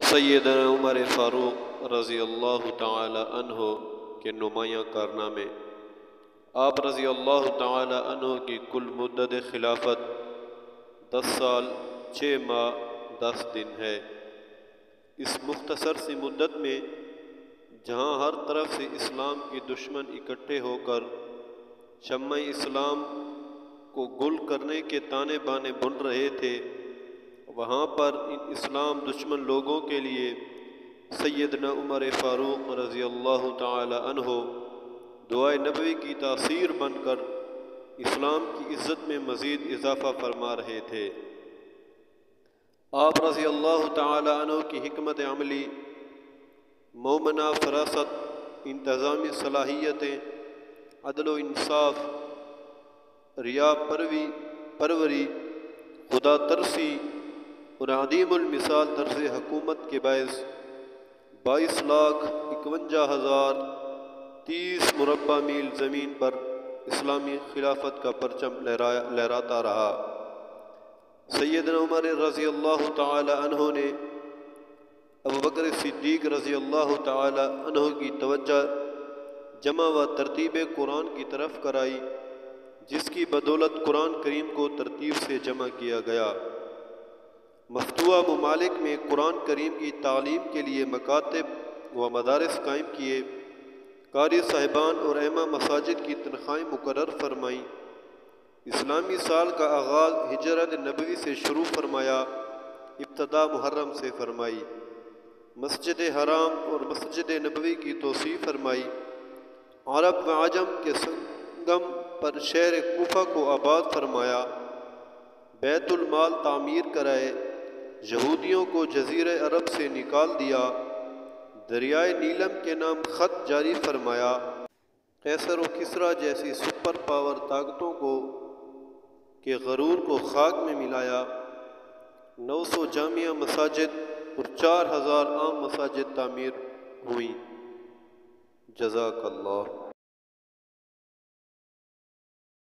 سیدنا عمر فاروق رضی اللہ تعالی عنہ کے نمایاں کارنامے۔ آپ رضی اللہ تعالی عنہ کی کل مدت خلافت 10 سال 6 ماہ 10 دن ہے۔ اس مختصر سی مدت میں جہاں ہر طرف سے اسلام کے دشمن اکٹھے ہو کر شمع اسلام کو گل کرنے کے تانے بانے بن رہے تھے، وہاں پر ان اسلام دشمن لوگوں کے لیے سیدنا عمر فاروق رضی اللہ تعالی عنہ دعائے نبوی کی تاثیر بن کر اسلام کی عزت میں مزید اضافہ فرما رہے تھے۔ آپ رضی اللہ تعالی عنہ کی حکمت عملی، مومنہ فراست، انتظامی صلاحیتیں، عدل و انصاف، ریا پروری، خدا ترسی اور عدیم المثال طرز حکومت کے باعث 22,51,030 مربع میل زمین پر اسلامی خلافت کا پرچم لہراتا رہا۔ سیدنا عمر رضی اللہ تعالی عنہ نے ابوبکر صدیق رضی اللہ تعالی عنہ کی توجہ جمع و ترتیب قرآن کی طرف کرائی، جس کی بدولت قرآن کریم کو ترتیب سے جمع کیا گیا۔ مفتوحہ ممالک میں قرآن کریم کی تعلیم کے لیے مکاتب و مدارس قائم کیے، قاری صاحبان اور ائمہ مساجد کی تنخواہیں مقرر فرمائیں، اسلامی سال کا آغاز ہجرت نبوی سے شروع فرمایا، ابتدا محرم سے فرمائی، مسجد حرام اور مسجد نبوی کی توسیع فرمائی، عرب و عجم کے سنگم پر شہر کوفہ کو آباد فرمایا، بیت المال تعمیر کرائے، یہودیوں کو جزیرہ عرب سے نکال دیا، دریائے نیلم کے نام خط جاری فرمایا، قیصر و کسریٰ جیسی سپر پاور طاقتوں کے غرور کو خاک میں ملایا، 900 جامع مساجد اور 4000 عام مساجد تعمیر ہوئیں۔ جزاک اللہ۔